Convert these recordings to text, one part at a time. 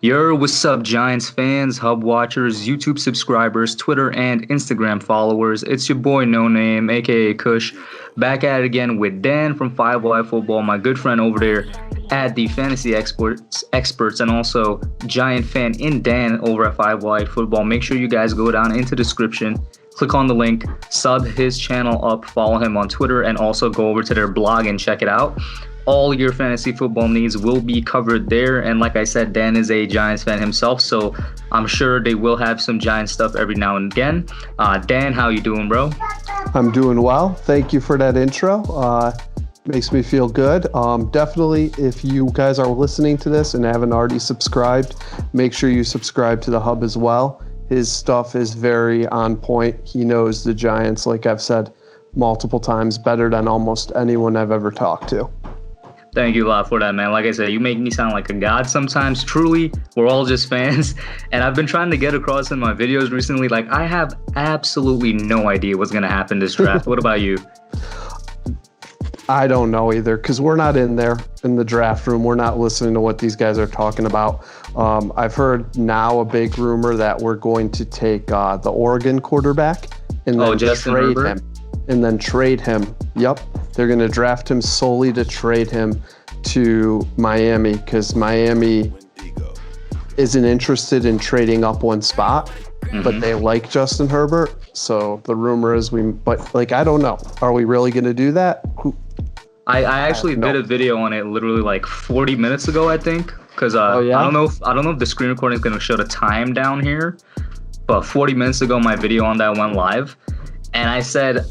What's up, Giants fans, Hub watchers, YouTube subscribers, Twitter and Instagram followers? It's your boy Noname, aka Kush, back at it again with Dan from 5WideFootball, my good friend over there at the Fantasy Experts, and also Giant fan in Dan over at 5WideFootball. Make sure you guys go down into the description, click on the link, sub his channel up, follow him on Twitter, and also go over to their blog and check it out. All your fantasy football needs will be covered there. And like I said, Dan is a Giants fan himself, so I'm sure they will have some Giants stuff every now and again. Dan, how you doing, bro? I'm doing well. Thank you for that intro. Makes me feel good. Definitely, if you guys are listening to this and haven't already subscribed, make sure you subscribe to the Hub as well. His stuff is very on point. He knows the Giants, like I've said multiple times, better than almost anyone I've ever talked to. Thank you a lot for that, man. Like I said, you make me sound like a god sometimes. Truly, we're all just fans. And I've been trying to get across in my videos recently, like, I have absolutely no idea what's going to happen this draft. What about you? I don't know either, because we're not in there in the draft room. We're not listening to what these guys are talking about. I've heard now a big rumor that we're going to take the Oregon quarterback and then trade him. And then trade him. Yep. They're going to draft him solely to trade him to Miami, because Miami isn't interested in trading up one spot, but they like Justin Herbert. So the rumor is I don't know. Are we really going to do that? I actually did a video on it literally like 40 minutes ago, I think, because I don't know if the screen recording is going to show the time down here, but 40 minutes ago my video on that went live, and I said,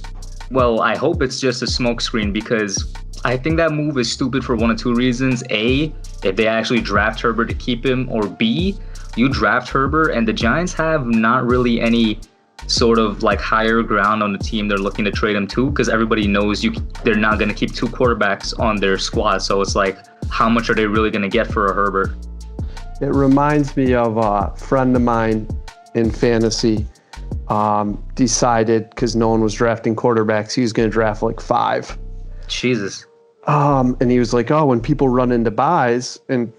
well, I hope it's just a smokescreen, because I think that move is stupid for one of two reasons. A, if they actually draft Herbert to keep him, or B, you draft Herbert and the Giants have not really any sort of like higher ground on the team they're looking to trade him to, because everybody knows they're not going to keep two quarterbacks on their squad. So it's like, how much are they really going to get for a Herbert? It reminds me of a friend of mine in fantasy decided, because no one was drafting quarterbacks, he was going to draft like 5. Jesus. And he was like, oh, when people run into buys, and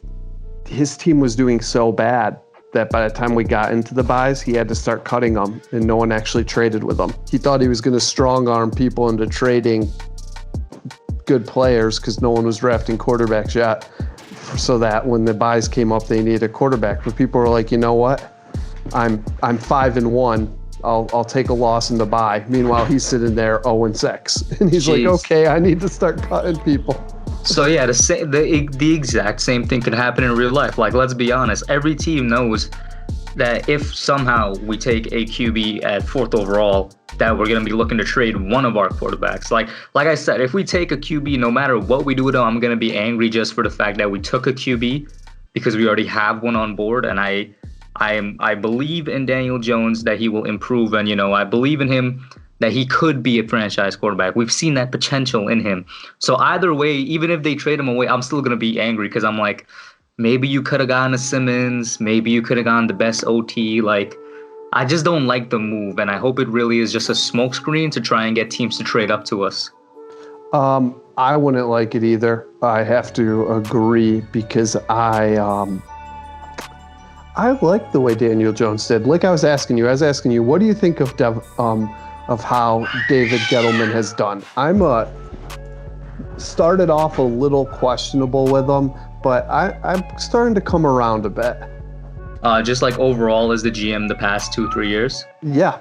his team was doing so bad that by the time we got into the buys, he had to start cutting them, and no one actually traded with him. He thought he was going to strong arm people into trading good players, because no one was drafting quarterbacks yet, so that when the buys came up, they needed a quarterback. But people were like, you know what? I'm 5-1. I'll take a loss in the buy. Meanwhile, he's sitting there 0-6, and he's like, okay, I need to start cutting people. So yeah, the exact same thing could happen in real life. Like, let's be honest, every team knows that if somehow we take a QB at 4th overall, that we're going to be looking to trade one of our quarterbacks. Like I said, if we take a QB, no matter what we do with him, I'm going to be angry just for the fact that we took a QB, because we already have one on board, and I believe in Daniel Jones that he will improve, and I believe in him that he could be a franchise quarterback. We've seen that potential in him. So either way, even if they trade him away, I'm still going to be angry, because I'm like, maybe you could have gotten a Simmons, maybe you could have gotten the best OT. Like, I just don't like the move, and I hope it really is just a smokescreen to try and get teams to trade up to us. I wouldn't like it either. I have to agree, because I like the way Daniel Jones did. Like I was asking you, what do you think of how David Gettleman has done? I'm started off a little questionable with him, but I'm starting to come around a bit. Just like overall as the GM the past 2-3 years? Yeah,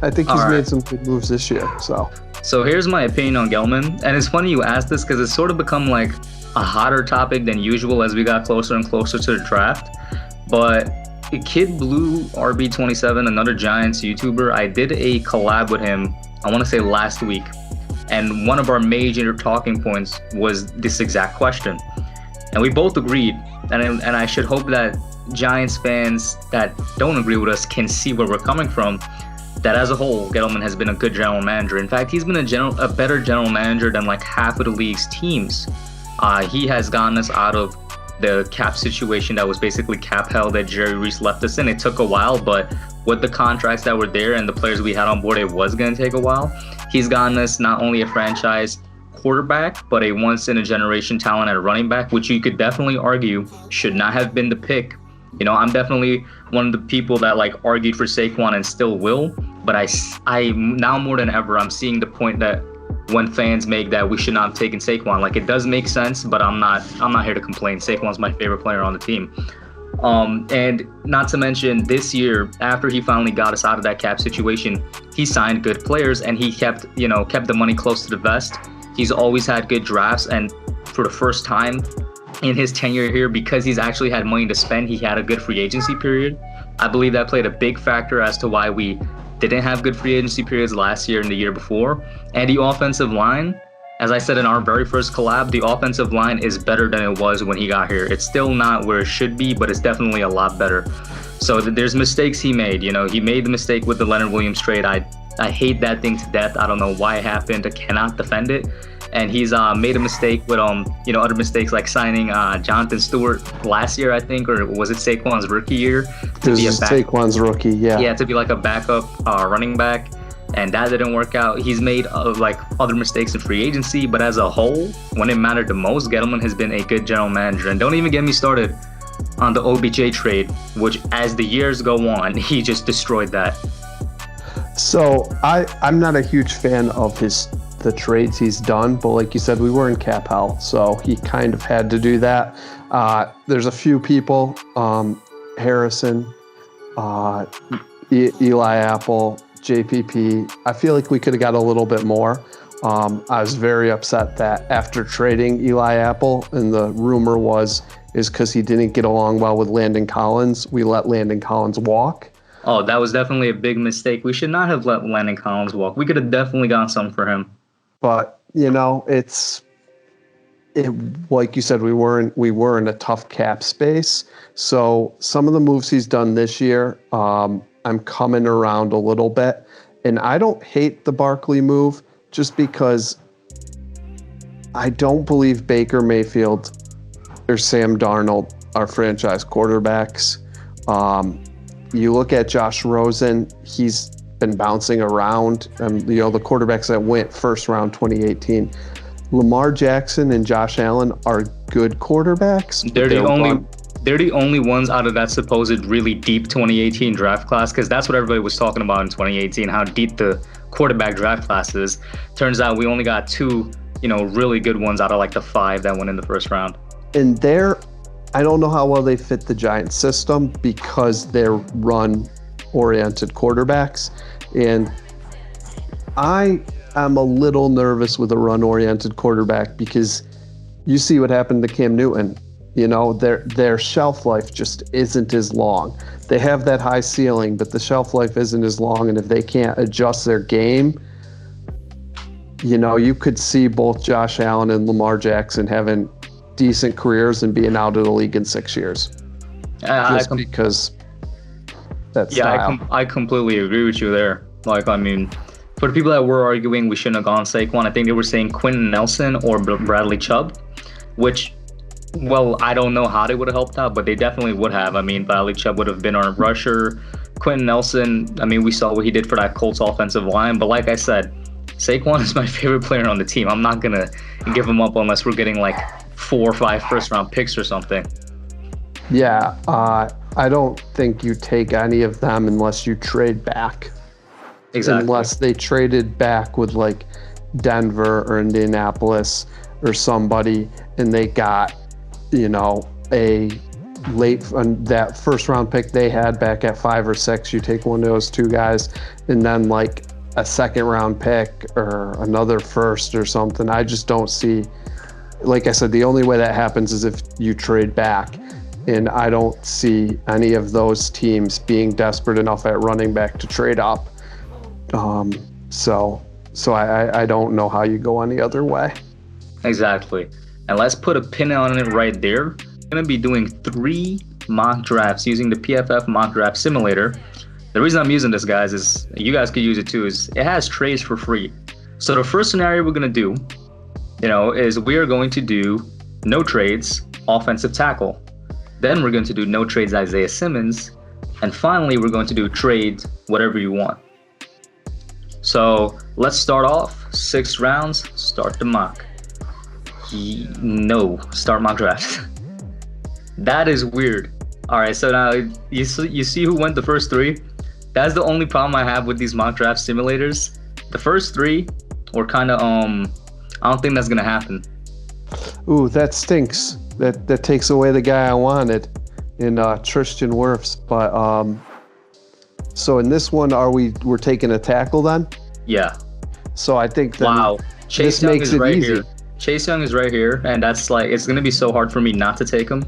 I think he's made some good moves this year. So here's my opinion on Gettleman, and it's funny you asked this, because it's sort of become like a hotter topic than usual as we got closer and closer to the draft. But Kid Blue RB27, another Giants YouTuber, I did a collab with him, I want to say last week. And one of our major talking points was this exact question. And we both agreed. And I should hope that Giants fans that don't agree with us can see where we're coming from. That as a whole, Gettleman has been a good general manager. In fact, he's been a better general manager than like half of the league's teams. He has gotten us out of the cap situation that was basically cap hell that Jerry Reese left us in. It took a while, but with the contracts that were there and the players we had on board, it was going to take a while. He's gotten us not only a franchise quarterback, but a once-in-a-generation talent at running back, which you could definitely argue should not have been the pick I'm definitely one of the people that like argued for Saquon and still will, but I now more than ever, I'm seeing the point that when fans make that we should not have taken Saquon. Like, it does make sense, but I'm not here to complain. Saquon's my favorite player on the team. And not to mention this year, after he finally got us out of that cap situation, he signed good players and he kept the money close to the vest. He's always had good drafts, and for the first time in his tenure here, because he's actually had money to spend, he had a good free agency period. I believe that played a big factor as to why we didn't have good free agency periods last year and the year before. And the offensive line, as I said in our very first collab, the offensive line is better than it was when he got here. It's still not where it should be, but it's definitely a lot better. So there's mistakes he made. He made the mistake with the Leonard Williams trade. I hate that thing to death. I don't know why it happened. I cannot defend it. And he's made a mistake with other mistakes like signing Jonathan Stewart last year, I think, or was it Saquon's rookie year? Saquon's rookie, yeah. Yeah, to be like a backup running back, and that didn't work out. He's made like other mistakes in free agency, but as a whole, when it mattered the most, Gettleman has been a good general manager. And don't even get me started on the OBJ trade, which as the years go on, he just destroyed that. So I'm not a huge fan of the trades he's done, but like you said, we were in cap hell, so he kind of had to do that. There's a few people, Harrison, Eli Apple, JPP. I feel like we could have got a little bit more. I was very upset that after trading Eli Apple, and the rumor is because he didn't get along well with Landon Collins, we let Landon Collins walk. Oh, that was definitely a big mistake. We should not have let Landon Collins walk. We could have definitely gotten something for him. But like you said, we were in a tough cap space. So some of the moves he's done this year, I'm coming around a little bit, and I don't hate the Barkley move just because I don't believe Baker Mayfield or Sam Darnold are franchise quarterbacks. You look at Josh Rosen, he's been bouncing around. The quarterbacks that went first round 2018, Lamar Jackson and Josh Allen are good quarterbacks. They're the only ones out of that supposed really deep 2018 draft class, because that's what everybody was talking about in 2018, how deep the quarterback draft class is. Turns out we only got two, really good ones out of like the five that went in the first round. And I don't know how well they fit the Giants system because they're run-oriented quarterbacks. And I am a little nervous with a run-oriented quarterback because you see what happened to Cam Newton. Their shelf life just isn't as long. They have that high ceiling, but the shelf life isn't as long. And if they can't adjust their game, you could see both Josh Allen and Lamar Jackson having decent careers and being out of the league in 6 years. Because that's style. I completely agree with you there. For the people that were arguing we shouldn't have gone Saquon, I think they were saying Quentin Nelson or Bradley Chubb, which, well, I don't know how they would have helped out, but they definitely would have. Bradley Chubb would have been our rusher. Quentin Nelson, we saw what he did for that Colts offensive line, but like I said, Saquon is my favorite player on the team. I'm not going to give him up unless we're getting like 4 or 5 first-round picks or something. Yeah, I don't think you take any of them unless you trade back. Exactly. Unless they traded back with like Denver or Indianapolis or somebody, and they got, a late that first-round pick they had back at 5 or 6. You take one of those two guys, and then like a second-round pick or another first or something. I just don't see. Like I said, the only way that happens is if you trade back, and I don't see any of those teams being desperate enough at running back to trade up. So I don't know how you go any other way. Exactly. And let's put a pin on it right there. We're going to be doing 3 mock drafts using the PFF mock draft simulator. The reason I'm using this, guys, is you guys could use it too, is it has trades for free. So the first scenario we're going to do, is we are going to do no trades, offensive tackle. Then we're going to do no trades, Isaiah Simmons. And finally, we're going to do trades, whatever you want. So let's start off 6 rounds, start the mock. Start mock draft. That is weird. All right, so now you see who went the first three? That's the only problem I have with these mock draft simulators. The first three were kind of I don't think that's gonna happen. Ooh, that stinks. That takes away the guy I wanted in Tristan Wirfs. But so in this one, we're taking a tackle then? Yeah. So I think that Wow. Chase this Young makes is it right easy. here. Chase Young is right here, and that's like it's gonna be so hard for me not to take him.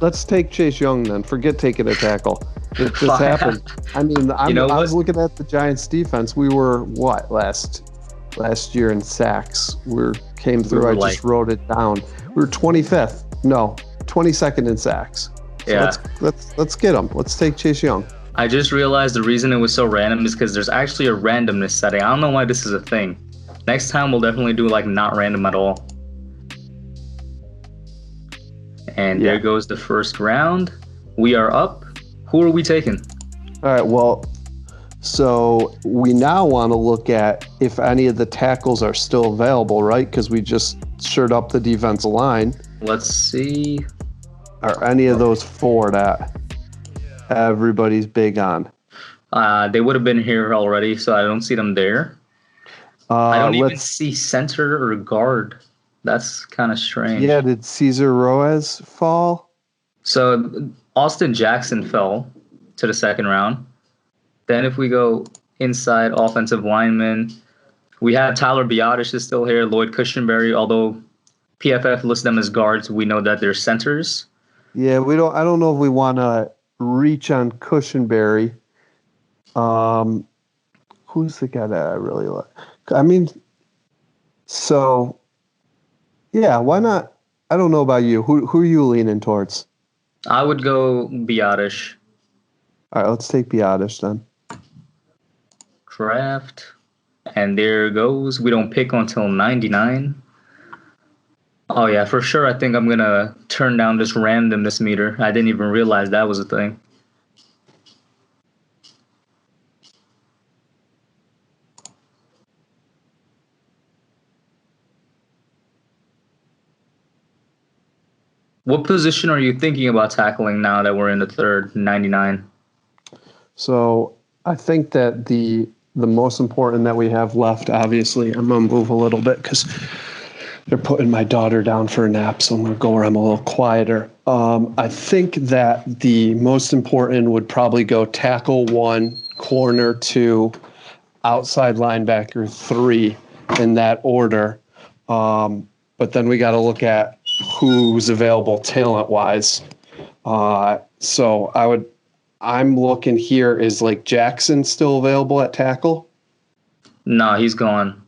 Let's take Chase Young then. Forget taking a tackle. It just happened. I mean, I was looking at the Giants defense. We were what last year in sacks. Came through. I just wrote it down. We were 25th. No, 22nd in sacks. So Yeah. let's get him. Let's take Chase Young. I just realized the reason it was so random is because there's actually a randomness setting. I don't know why this is a thing. Next time we'll definitely do like not random at all. And there goes the first round. We are up. Who are we taking? All right. Well, so we now want to look at if any of the tackles are still available, right? Because we just shored up the defensive line. Let's see. Are any of those four that everybody's big on? They would have been here already, so I don't see them there. I don't even see center or guard. That's kind of strange. Yeah, did Cesar Ruiz fall? So Austin Jackson fell to the second round. Then if we go inside offensive lineman, we have Tyler Biotish is still here. Lloyd Cushenberry, although PFF lists them as guards, we know that they're centers. Yeah, I don't know if we want to reach on Cushenberry. Who's the guy that I really like? I mean, so yeah, why not? I don't know about you. Who are you leaning towards? I would go Biotish. All right, let's take Biotish then. Draft. And there goes. We don't pick until 99. Oh, yeah, for sure. I think I'm going to turn down this randomness meter. I didn't even realize that was a thing. What position are you thinking about tackling now that we're in the third, 99? So I think that the most important that we have left, obviously, I'm going to move a little bit because they're putting my daughter down for a nap, so I'm going to go where I'm a little quieter. I think that the most important would probably go tackle 1, corner 2, outside linebacker 3 in that order. But then we got to look at who's available talent-wise. So I'm looking here, is like Jackson still available at tackle? No, he's gone.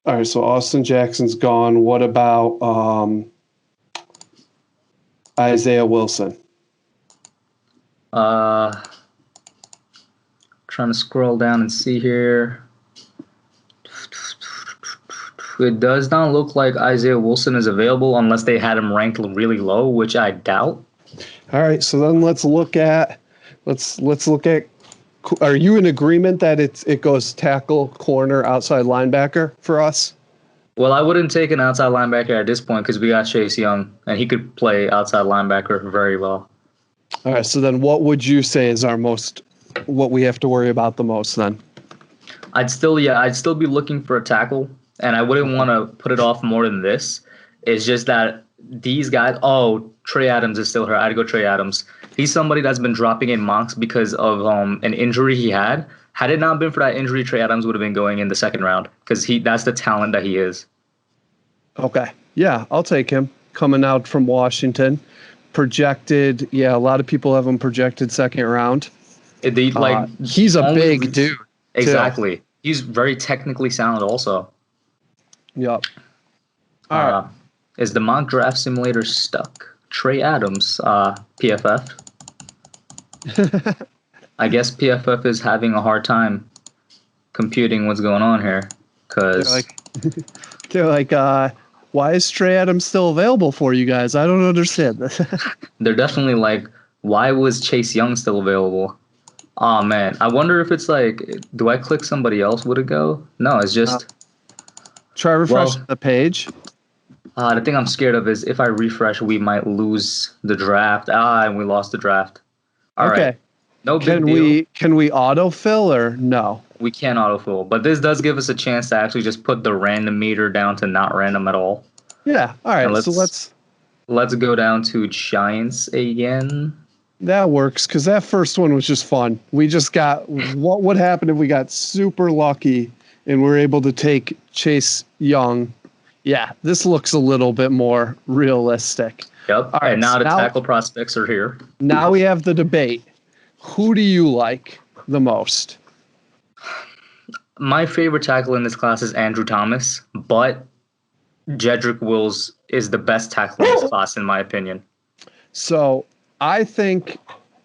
All right, so Austin Jackson's gone. What about Isaiah Wilson? Trying to scroll down and see here. It does not look like Isaiah Wilson is available unless they had him ranked really low, which I doubt. All right, so then let's look at. Are you in agreement that it goes tackle, corner, outside linebacker for us? Well, I wouldn't take an outside linebacker at this point because we got Chase Young, and he could play outside linebacker very well. All right, so then what would you say is what we have to worry about the most then? I'd still be looking for a tackle, and I wouldn't want to put it off more than this. It's just that these guys, Trey Adams is still here. I'd go Trey Adams. He's somebody that's been dropping in mocks because of an injury he had. Had it not been for that injury, Trey Adams would have been going in the second round because that's the talent that he is. Okay. Yeah, I'll take him. Coming out from Washington. Projected, a lot of people have him projected second round. He's a big dude. Exactly. Too. He's very technically sound also. Yep. All right. Is the mock draft simulator stuck? Trey Adams, PFF. I guess PFF is having a hard time computing what's going on here. Because they're like, why is Trey Adams still available for you guys? I don't understand. They're definitely like, why was Chase Young still available? Oh, man. I wonder if it's like, do I click somebody else? Would it go? No, it's just... Try refreshing the page. The thing I'm scared of is if I refresh, we might lose the draft. And we lost the draft. All right. Okay. No big Can deal. we autofill or no? We can't autofill, but this does give us a chance to actually just put the random meter down to not random at all. Yeah. All And right. So let's go down to Giants again. that works because that first one was just fun. We just got what would happen if we got super lucky and we're able to take Chase Young. Yeah, this looks a little bit more realistic. Yep. All right, And now so the tackle prospects are here. Now we have the debate. Who do you like the most? My favorite tackle in this class is Andrew Thomas, but Jedrick Wills is the best tackle in this class, in my opinion. So I think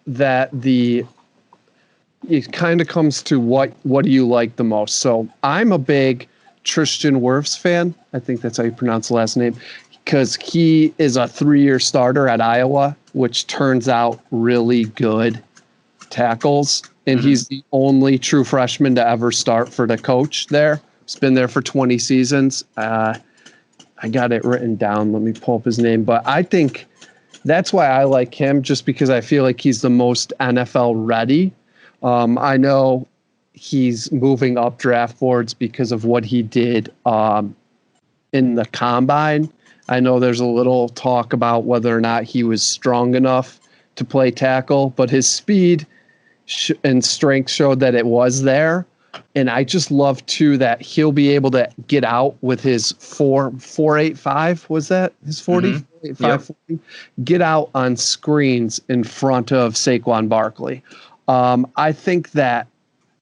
that it kind of comes to what do you like the most. So I'm a big Tristan Wirfs fan. I think that's how you pronounce the last name, because he is a 3-year starter at Iowa, which turns out really good tackles. And he's the only true freshman to ever start for the coach there. He's been there for 20 seasons. I got it written down. Let me pull up his name. But I think that's why I like him, just because I feel like he's the most NFL ready. I know he's moving up draft boards because of what he did in the combine. I know there's a little talk about whether or not he was strong enough to play tackle, but his speed and strength showed that it was there. And I just love too that he'll be able to get out with his 4.85. Was that his 40? Mm-hmm. 4.85, yep. Get out on screens in front of Saquon Barkley. I think that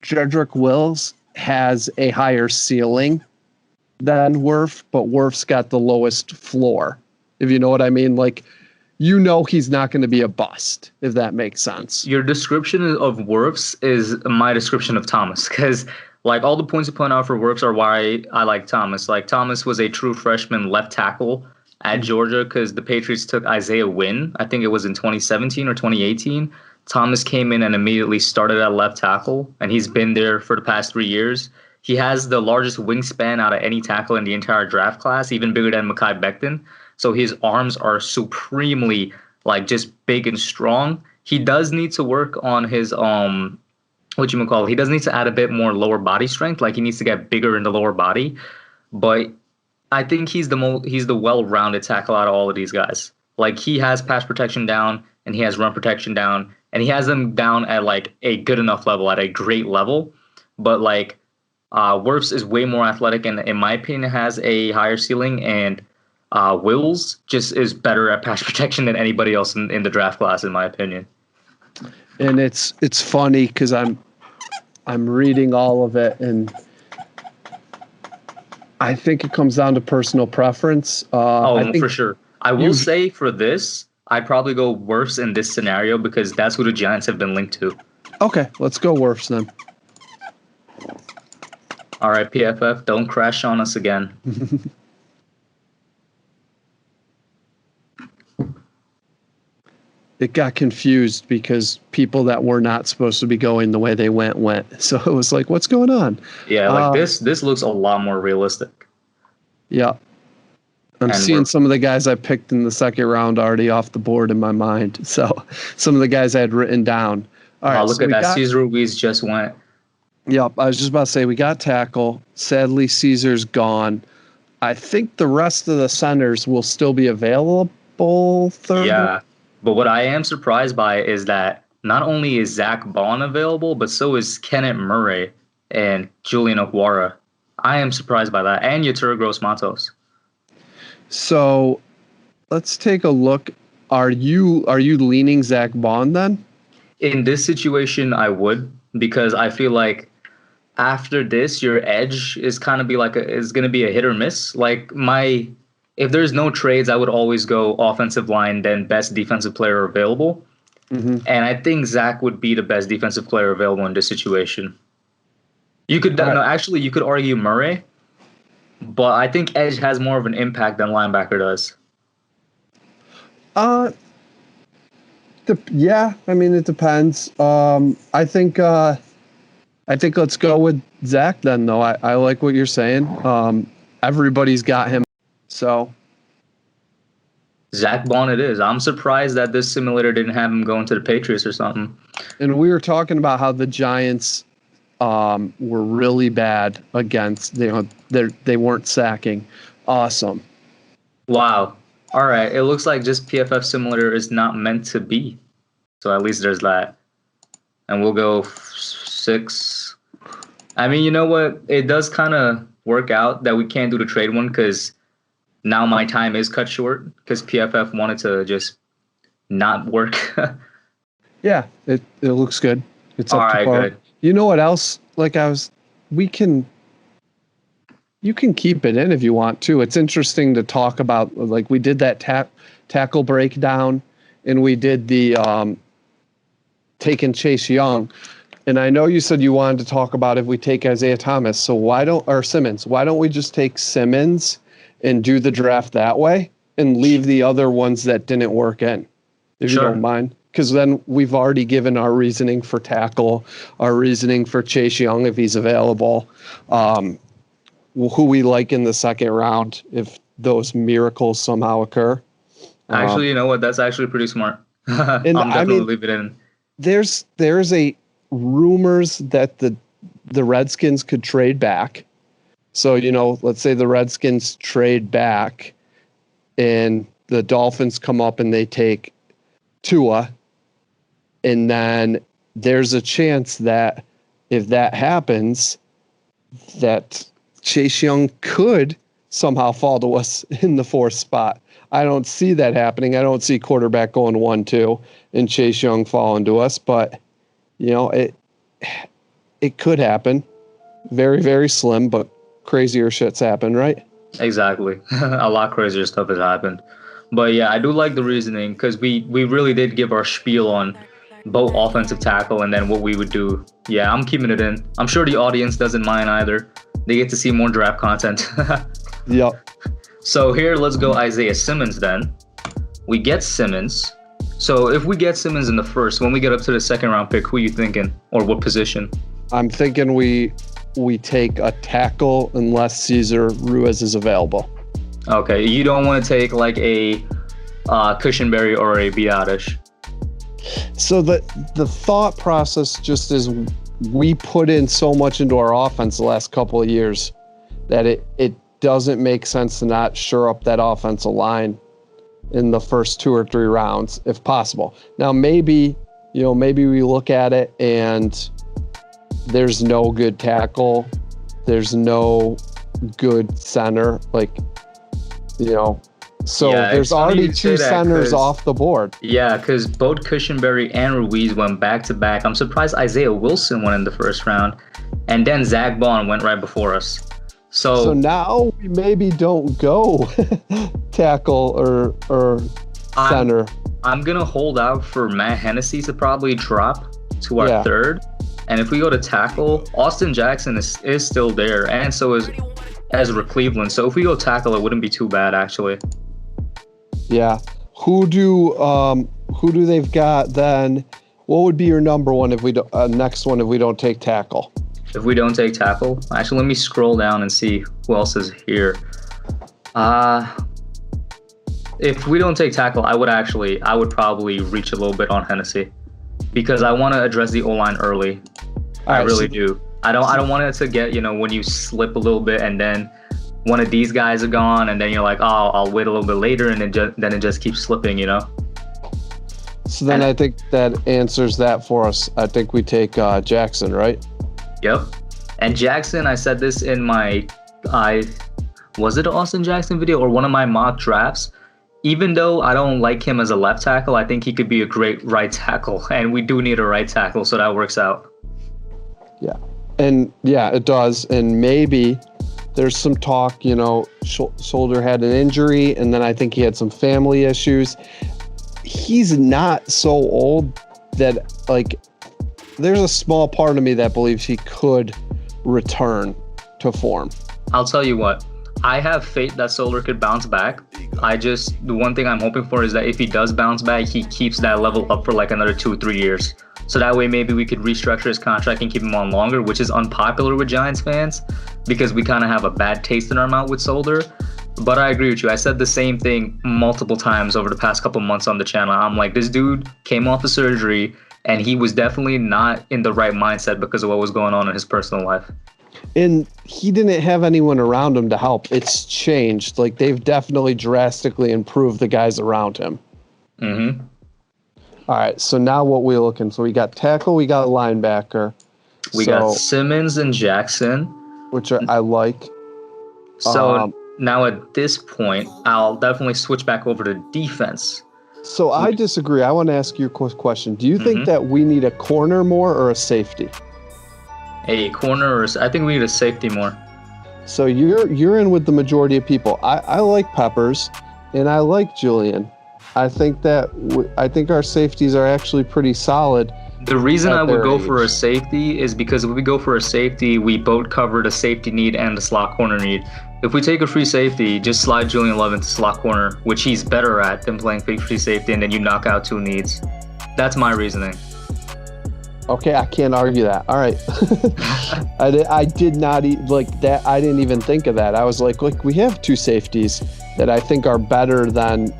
Jedrick Wills has a higher ceiling than Wirf, but Wirf's got the lowest floor, if you know what I mean. Like, he's not going to be a bust, if that makes sense. Your description of Wirfs is my description of Thomas, because like all the points you point out for Wirfs are why I like Thomas. Like Thomas was a true freshman left tackle at Georgia because the Patriots took Isaiah Wynn. I think it was in 2017 or 2018. Thomas came in and immediately started at left tackle, and he's been there for the past 3 years. He has the largest wingspan out of any tackle in the entire draft class, even bigger than Mekhi Becton. So his arms are supremely like just big and strong. He does need to work on his he does need to add a bit more lower body strength. Like he needs to get bigger in the lower body. But I think he's the well-rounded tackle out of all of these guys. Like he has pass protection down and he has run protection down, and he has them down at like a good enough level, at a great level. But like Wirfs is way more athletic and in my opinion has a higher ceiling, and Wills just is better at pass protection than anybody else in the draft class, in my opinion. And it's funny because I'm reading all of it, and I think it comes down to personal preference. For sure. I will say for this, I'd probably go Wirfs in this scenario because that's who the Giants have been linked to. Okay, let's go Wirfs then. All right, PFF, don't crash on us again. It got confused because people that were not supposed to be going the way they went. So it was like, what's going on? Yeah, like this looks a lot more realistic. Yeah. I'm seeing some of the guys I picked in the second round already off the board in my mind. So some of the guys I had written down. All right, look at that. Cesar Ruiz just went. Yep, I was just about to say we got tackle. Sadly, Caesar's gone. I think the rest of the centers will still be available. Yeah, but what I am surprised by is that not only is Zach Bond available, but so is Kenneth Murray and Julian Okwara. I am surprised by that, and Yatura Gross-Matos. So let's take a look. Are you leaning Zach Bond then? In this situation, I would, because I feel like after this, your edge is kind of is going to be a hit or miss. Like if there's no trades, I would always go offensive line, then best defensive player available. Mm-hmm. And I think Zach would be the best defensive player available in this situation. You could you could argue Murray, but I think edge has more of an impact than linebacker does. Yeah, I mean it depends. I think let's go with Zach then, though. I like what you're saying. Everybody's got him, so Zach Bond it is. I'm surprised that this simulator didn't have him going to the Patriots or something. And we were talking about how the Giants were really bad against, they weren't sacking. Awesome. Wow. All right. It looks like just PFF simulator is not meant to be. So at least there's that. And we'll go 6. I mean, you know what? It does kind of work out that we can't do the trade one because now my time is cut short because PFF wanted to just not work. Yeah, it looks good. It's All up to right, par. good. You know what else? You can keep it in if you want to. It's interesting to talk about. Like we did that tackle breakdown, and we did the taking Chase Young. And I know you said you wanted to talk about if we take Isaiah Thomas. So Simmons? Why don't we just take Simmons and do the draft that way and leave the other ones that didn't work in, if you don't mind? Because then we've already given our reasoning for tackle, our reasoning for Chase Young if he's available, who we like in the second round if those miracles somehow occur. Actually, you know what? That's actually pretty smart. I'm definitely leave it in. There's a rumors that the Redskins could trade back. So, let's say the Redskins trade back and the Dolphins come up and they take Tua. And then there's a chance that if that happens, that Chase Young could somehow fall to us in the 4th spot. I don't see that happening. I don't see quarterback going 1-2 and Chase Young falling to us, but it could happen. Very, very slim, but crazier shit's happened, right? Exactly. A lot crazier stuff has happened. But yeah, I do like the reasoning because we really did give our spiel on both offensive tackle and then what we would do. Yeah, I'm keeping it in. I'm sure the audience doesn't mind either. They get to see more draft content. Yep. So here, let's go Isaiah Simmons then. We get Simmons. So if we get Simmons in the first, when we get up to the second round pick, who are you thinking? Or what position? I'm thinking we take a tackle unless Cesar Ruiz is available. Okay, you don't want to take like a Cushenberry or a Biadasz. So the thought process just is we put in so much into our offense the last couple of years that it doesn't make sense to not shore up that offensive line in the first 2 or 3 rounds if possible. Now maybe we look at it and there's no good tackle, there's no good center, so yeah, there's already 2 centers off the board. Yeah, because both Cushenberry and Ruiz went back to back. I'm surprised Isaiah Wilson went in the first round, and then Zach Bond went right before us. So now we maybe don't go tackle or center. I'm gonna hold out for Matt Hennessy to probably drop to our third, and if we go to tackle, Austin Jackson is still there, and so is Ezra Cleveland. So if we go tackle, it wouldn't be too bad actually. Yeah. Who do they've got then? What would be your number one if we do, next one if we don't take tackle? If we don't take tackle, actually, let me scroll down and see who else is here. If we don't take tackle, I would probably reach a little bit on Hennessy because I want to address the O-line early. I really do. I don't want it to get, when you slip a little bit and then one of these guys are gone and then you're like, oh, I'll wait a little bit later and then it just keeps slipping, So then I think that answers that for us. I think we take Jackson, right? Yep. And Jackson, I said this in was it an Austin Jackson video or one of my mock drafts? Even though I don't like him as a left tackle, I think he could be a great right tackle. And we do need a right tackle, so that works out. Yeah. And yeah, it does. And maybe there's some talk, Shoulder had an injury, and then I think he had some family issues. He's not so old that, there's a small part of me that believes he could return to form. I'll tell you what. I have faith that Solder could bounce back. The one thing I'm hoping for is that if he does bounce back, he keeps that level up for another 2-3 years. So that way maybe we could restructure his contract and keep him on longer, which is unpopular with Giants fans because we kind of have a bad taste in our mouth with Solder. But I agree with you. I said the same thing multiple times over the past couple months on the channel. I'm like, this dude came off of surgery and he was definitely not in the right mindset because of what was going on in his personal life. And he didn't have anyone around him to help. It's changed. Like, they've definitely drastically improved the guys around him. Mm-hmm. All right, so now what we looking? So we got tackle, we got linebacker. We got Simmons and Jackson. Which I like. So now at this point, I'll definitely switch back over to defense. So I disagree. I want to ask you a question. Do you think that we need a corner more or a safety? A corner, or I think we need a safety more. So you're in with the majority of people. I like Peppers, and I like Julian. I think our safeties are actually pretty solid. The reason I would go for a safety is because if we go for a safety, we both covered a safety need and a slot corner need. If we take a free safety, just slide Julian Love into slot corner, which he's better at than playing free safety, and then you knock out two needs. That's my reasoning. Okay, I can't argue that. All right. I did not like that. I didn't even think of that. I was like, look, we have two safeties that I think are better than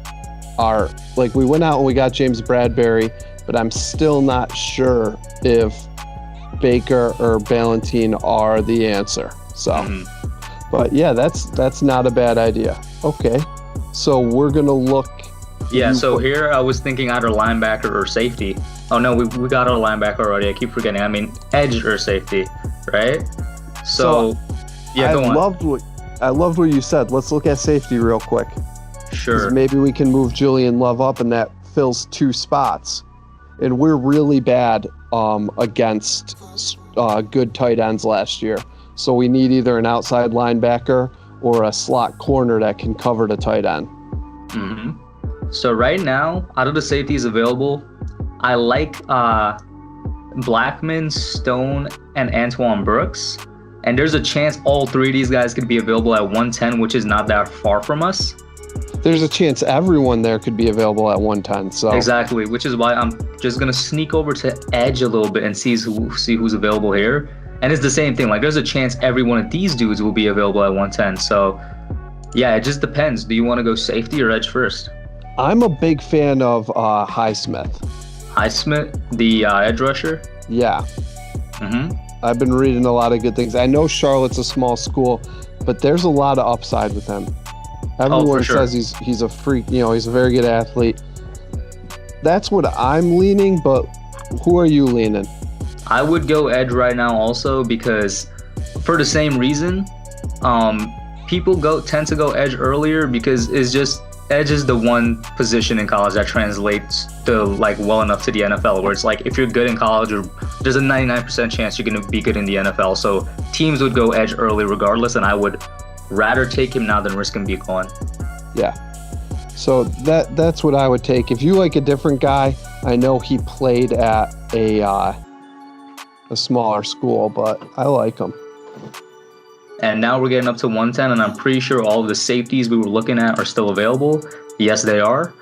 like, we went out and we got James Bradbury, but I'm still not sure if Baker or Ballentine are the answer. So, but yeah, that's not a bad idea. Okay, so we're gonna look. Yeah, so here I was thinking either linebacker or safety. Oh no, we got our linebacker already. I keep forgetting. I mean, edge or safety, right? So yeah, go on. I loved what you said. Let's look at safety real quick. Sure. Maybe we can move Julian Love up, and that fills two spots. And we're really bad against good tight ends last year. So we need either an outside linebacker or a slot corner that can cover the tight end. So right now, out of the safeties available, I like Blackman, Stone, and Antoine Brooks. And there's a chance all three of these guys could be available at 110, which is not that far from us. There's a chance everyone there could be available at 110. So exactly, which is why I'm just gonna sneak over to edge a little bit and see who's available here. And it's the same thing. Like, there's a chance every one of these dudes will be available at 110. So yeah, it just depends. Do you want to go safety or edge first? I'm a big fan of Highsmith. Highsmith, the edge rusher? Yeah. I've been reading a lot of good things. I know Charlotte's a small school, but there's a lot of upside with him. Everyone says he's a freak, he's a very good athlete. That's what I'm leaning, but who are you leaning? I would go edge right now also because for the same reason. People tend to go edge earlier because it's just edge is the one position in college that translates to like well enough to the NFL, where it's like if you're good in college, there's a 99% chance you're going to be good in the NFL. So teams would go edge early regardless, and I would rather take him now than risk him being gone. Yeah. So that's what I would take. If you like a different guy, I know he played at a smaller school, but I like him. And now we're getting up to 110, and I'm pretty sure all of the safeties we were looking at are still available. Yes, they are.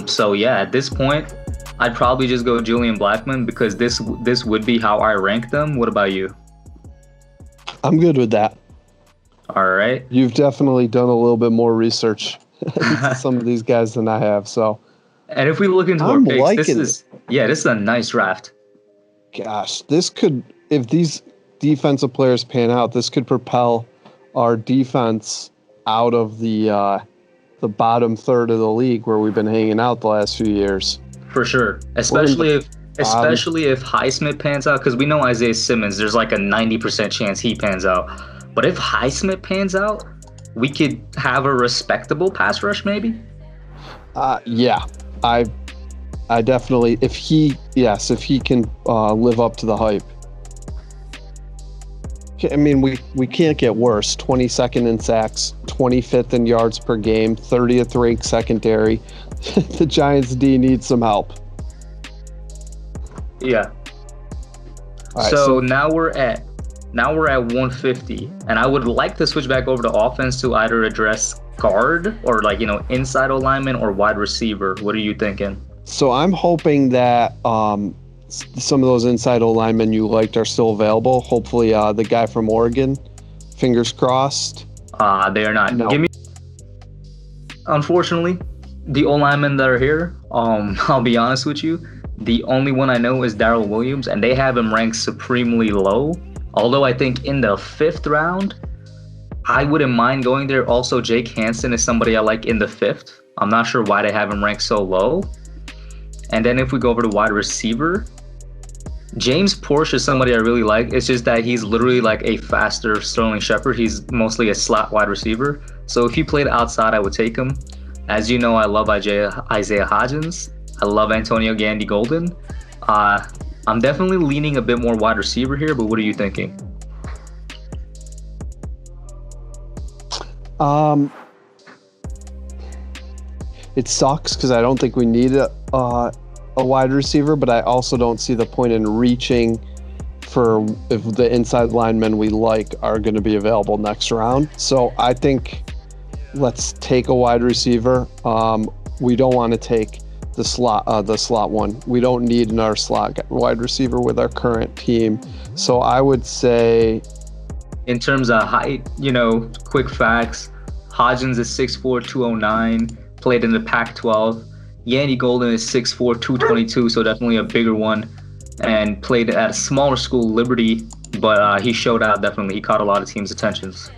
So yeah, at this point, I'd probably just go Julian Blackman because this would be how I rank them. What about you? I'm good with that. All right. You've definitely done a little bit more research into some of these guys than I have. So. And if we look into our picks, this is a nice draft. Gosh, this could, if these defensive players pan out, this could propel our defense out of the bottom third of the league where we've been hanging out the last few years. For sure, especially if Highsmith pans out, because we know Isaiah Simmons, there's like a 90% chance he pans out. But if Highsmith pans out, we could have a respectable pass rush, maybe. Yeah, I definitely, if he can live up to the hype. I mean, we can't get worse. 22nd in sacks, 25th in yards per game, 30th ranked secondary. The Giants D needs some help. Yeah. All right, so now we're at 150, and I would like to switch back over to offense to either address guard or inside alignment or wide receiver. What are you thinking? So I'm hoping that some of those inside linemen you liked are still available. Hopefully, the guy from Oregon, fingers crossed. They are not. No. Unfortunately, the O linemen that are here, I'll be honest with you, the only one I know is Daryl Williams, and they have him ranked supremely low. Although I think in the 5th round, I wouldn't mind going there. Also, Jake Hansen is somebody I like in the 5th. I'm not sure why they have him ranked so low. And then if we go over to wide receiver, James Porsche is somebody I really like. It's just that he's literally like a faster Sterling Shepard. He's mostly a slot wide receiver. So if he played outside, I would take him. As you know, I love Isaiah Hodgins. I love Antonio Gandy Golden. I'm definitely leaning a bit more wide receiver here, but what are you thinking? It sucks because I don't think we need a wide receiver, but I also don't see the point in reaching for if the inside linemen we like are going to be available next round. So I think let's take a wide receiver. We don't want to take the slot one. We don't need another slot wide receiver with our current team. So I would say, in terms of height, quick facts, Hodgins is 6'4", 209, played in the Pac-12. Yandy Golden is 6'4", 222, so definitely a bigger one, and played at a smaller school, Liberty, but he showed out definitely. He caught a lot of teams' attentions.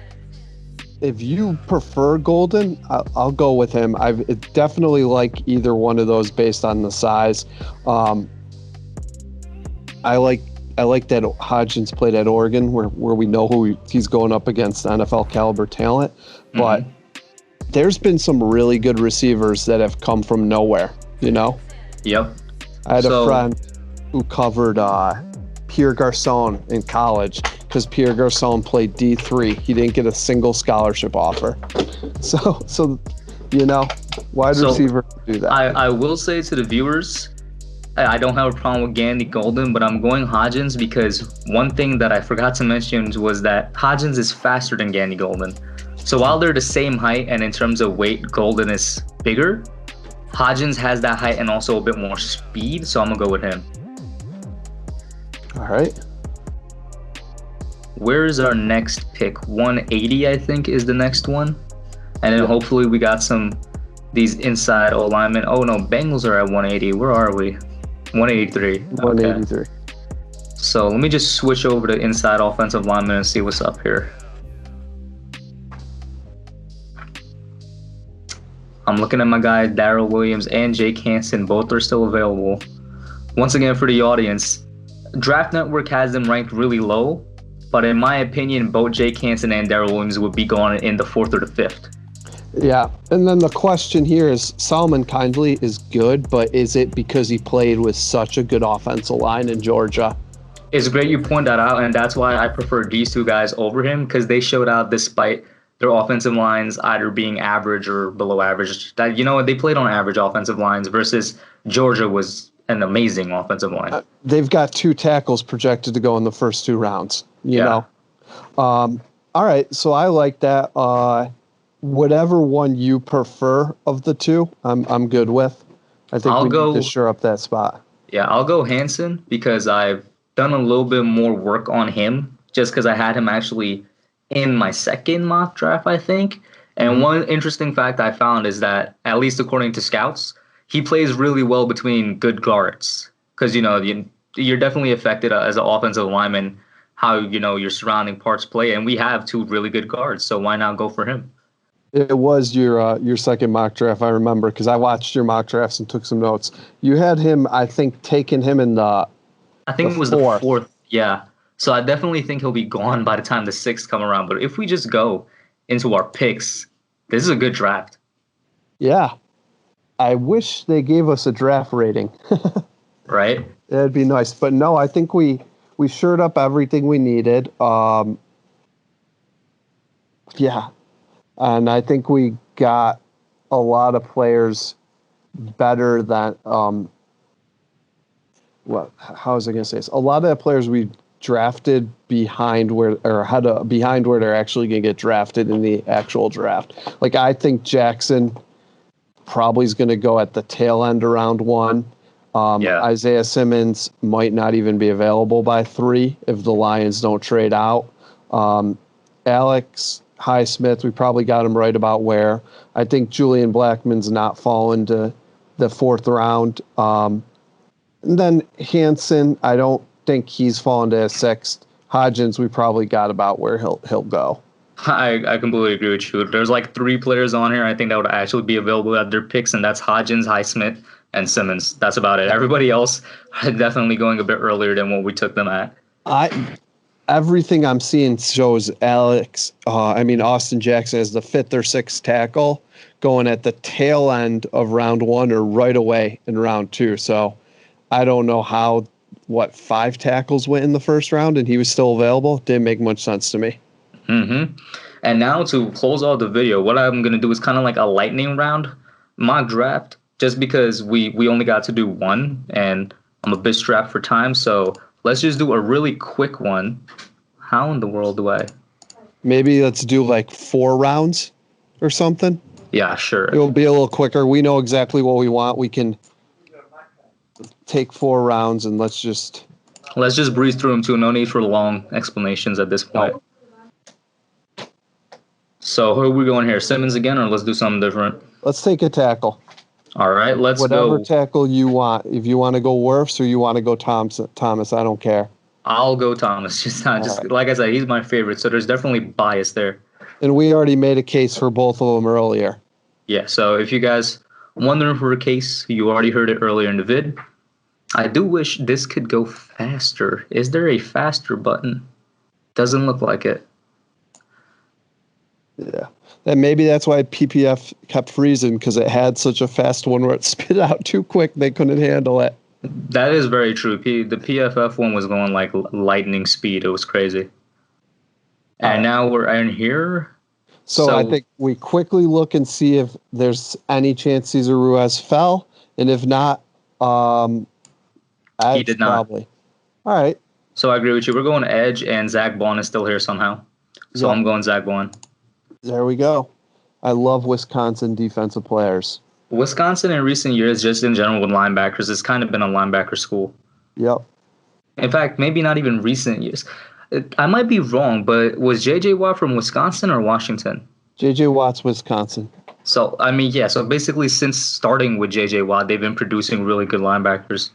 If you prefer Golden, I'll go with him. I definitely like either one of those based on the size. I like that Hodgins played at Oregon, where we know who he's going up against, NFL caliber talent. But there's been some really good receivers that have come from nowhere, Yep. I had a friend who covered Pierre Garçon in college because Pierre Garçon played D3. He didn't get a single scholarship offer. So wide receiver do that. I will say to the viewers, I don't have a problem with Gandy Golden, but I'm going Hodgins because one thing that I forgot to mention was that Hodgins is faster than Gandy Golden. So while they're the same height and in terms of weight, Golden is bigger, Hodgins has that height and also a bit more speed, so I'm going to go with him. All right. Where is our next pick? 180, I think, is the next one. And then hopefully we got these inside O-linemen. Oh, no, Bengals are at 180. Where are we? 183. 183. Okay. So let me just switch over to inside offensive linemen and see what's up here. I'm looking at my guys, Daryl Williams and Jake Hansen. Both are still available. Once again, for the audience, Draft Network has them ranked really low, but in my opinion, both Jake Hansen and Daryl Williams would be gone in the 4th or the 5th. Yeah, and then the question here is, Solomon Kindly is good, but is it because he played with such a good offensive line in Georgia? It's great you point that out, and that's why I prefer these two guys over him, because they showed out despite their offensive lines either being average or below average. That they played on average offensive lines versus Georgia was an amazing offensive line. They've got 2 tackles projected to go in the first 2 rounds. You know. All right, so I like that. Whatever one you prefer of the 2, I'm good with. I think we need to shore up that spot. Yeah, I'll go Hansen because I've done a little bit more work on him just because I had him actually in my second mock draft, I think. And one interesting fact I found is that, at least according to scouts, he plays really well between good guards because, you're definitely affected as an offensive lineman how, your surrounding parts play. And we have 2 really good guards, so why not go for him? It was your second mock draft, I remember, because I watched your mock drafts and took some notes. You had him, I think, taking him in the I think it was the 4th. Yeah. So I definitely think he'll be gone by the time the 6th come around. But if we just go into our picks, this is a good draft. Yeah. I wish they gave us a draft rating. Right? That'd be nice. But no, I think we shored up everything we needed. Yeah. And I think we got a lot of players better than how was I going to say this? A lot of the players we drafted behind where they're actually going to get drafted in the actual draft. Like, I think Jackson probably is going to go at the tail end of round 1. Isaiah Simmons might not even be available by 3 if the Lions don't trade out. Alex Highsmith, we probably got him right about where. I think Julian Blackman's not fallen to the fourth round. And then Hansen, I don't think he's fallen to a sixth. Hodgins, we probably got about where he'll go. I completely agree with you. There's like 3 players on here I think that would actually be available at their picks, and that's Hodgins, Highsmith, and Simmons. That's about it. Everybody else are definitely going a bit earlier than what we took them at. Everything I'm seeing shows Austin Jackson as the 5th or 6th tackle going at the tail end of round 1 or right away in round 2. So I don't know how 5 tackles went in the first round and he was still available. Didn't make much sense to me. Mm-hmm. And now to close out the video, what I'm going to do is kind of like a lightning round mock draft, just because we only got to do one and I'm a bit strapped for time. So let's just do a really quick one. How in the world do I? Maybe let's do like 4 rounds or something. Yeah, sure. It will be a little quicker. We know exactly what we want. We can take 4 rounds and let's just breeze through them too. No need for long explanations at this point. No. So who are we going here? Simmons again, or let's do something different? Let's take a tackle. All right, let's Whatever go. Whatever tackle you want. If you want to go Wirfs or you want to go Thomas, I don't care. I'll go Thomas. Just right. Like I said, he's my favorite, so there's definitely bias there. And we already made a case for both of them earlier. Yeah, so if you guys wondering for a case, you already heard it earlier in the vid. I do wish this could go faster. Is there a faster button? Doesn't look like it. Yeah. And maybe that's why PPF kept freezing, because it had such a fast one where it spit out too quick they couldn't handle it. That is very true. The PFF one was going like lightning speed. It was crazy. And now we're in here. So I think we quickly look and see if there's any chance Cesar Ruiz fell. And if not, he did not. Probably. All right. So I agree with you. We're going edge, and Zach Bond is still here somehow. So I'm going Zach Bond. There we go. I love Wisconsin defensive players. Wisconsin in recent years, just in general with linebackers, it's kind of been a linebacker school. Yep. In fact, maybe not even recent years. I might be wrong, but was J.J. Watt from Wisconsin or Washington? J.J. Watt's Wisconsin. So, I mean, yeah. So basically, since starting with J.J. Watt, they've been producing really good linebackers.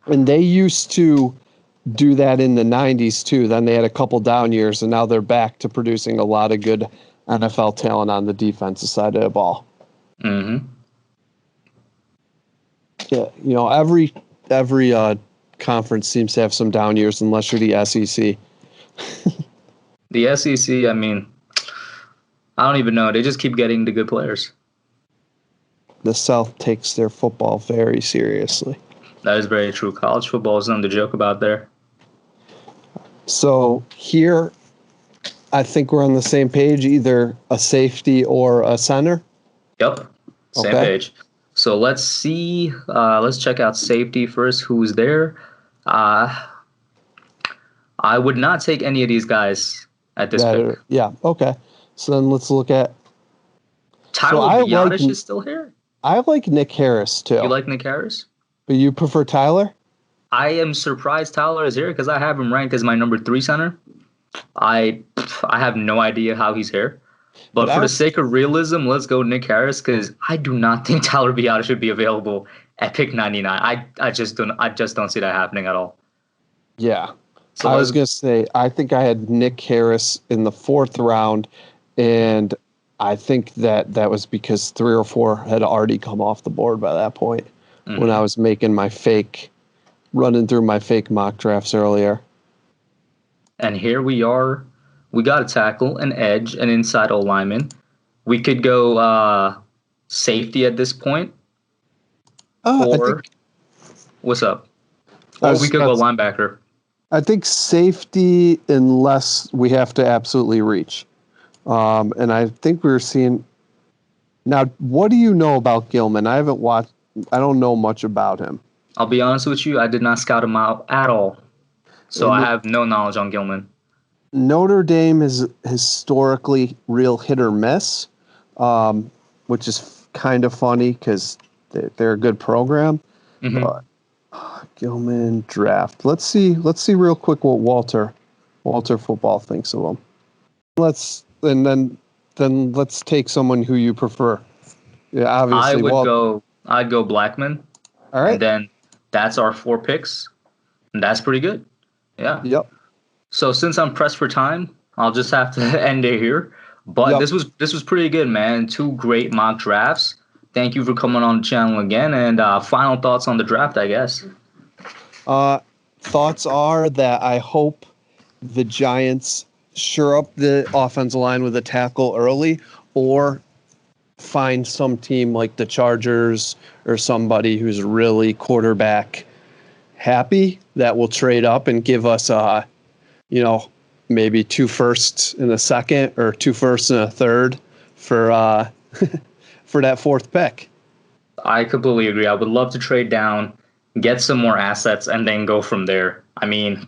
And they used to do that in the 90s, too. Then they had a couple down years, and now they're back to producing a lot of good NFL talent on the defensive side of the ball. Mm-hmm. Yeah, every conference seems to have some down years, unless you're the SEC. The SEC, I mean, I don't even know. They just keep getting the good players. The South takes their football very seriously. That is very true. College football is nothing to joke about there. So here, I think we're on the same page, either a safety or a center. Yep, same page. So let's see. Let's check out safety first. Who's there? I would not take any of these guys at this pick. Yeah, okay. So then let's look at... Tyler Biadasz is still here? I like Nick Harris, too. You like Nick Harris? But you prefer Tyler? I am surprised Tyler is here because I have him ranked as my number 3 center. I have no idea how he's here. But for the sake of realism, let's go Nick Harris, because I do not think Tyler Biadasz should be available at pick 99. I just don't see that happening at all. Yeah. So I was going to say, I think I had Nick Harris in the 4th round, and I think that was because 3 or 4 had already come off the board by that point when I was making running through my fake mock drafts earlier. And here we are. We got a tackle, an edge, an inside O-lineman. We could go safety at this point. What's up? Or we could go linebacker. I think safety, unless we have to absolutely reach. And I think we're seeing... Now, what do you know about Gilman? I haven't watched... I don't know much about him. I'll be honest with you. I did not scout him out at all. So I have no knowledge on Gilman. Notre Dame is historically real hit or miss, which is kind of funny because they're a good program. Mm-hmm. But Gilman draft. Let's see real quick what Walter Football thinks of him. Let's and then let's take someone who you prefer. Yeah, obviously. I'd go Blackman. All right. And then that's our 4 picks. And that's pretty good. Yeah. Yep. So since I'm pressed for time, I'll just have to end it here. But Yep. this was pretty good, man. 2 great mock drafts. Thank you for coming on the channel again. And final thoughts on the draft, I guess. Thoughts are that I hope the Giants shore up the offensive line with a tackle early, or find some team like the Chargers or somebody who's really quarterback happy that will trade up and give us maybe 2 firsts in a second or 2 firsts and a third for for that 4th pick. I completely agree. I would love to trade down, get some more assets, and then go from there. I mean,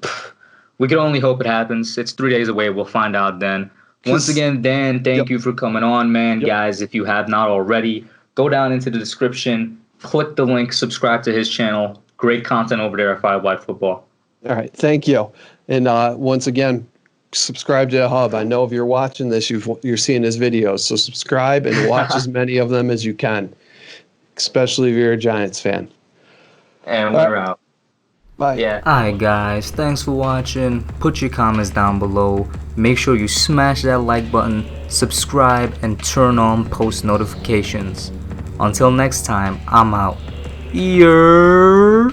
we can only hope it happens. It's 3 days away. We'll find out then. Once again, Dan, thank you for coming on, man. Guys, if you have not already, go down into the description, click the link, subscribe to his channel. Great content over there at 5WideFootball. All right. Thank you. And once again, subscribe to the Hub. I know if you're watching this, you're seeing his videos. So subscribe and watch as many of them as you can, especially if you're a Giants fan. And we're out. Bye. Yeah. Alright guys, thanks for watching. Put your comments down below. Make sure you smash that like button, subscribe, and turn on post notifications. Until next time, I'm out. Yeah.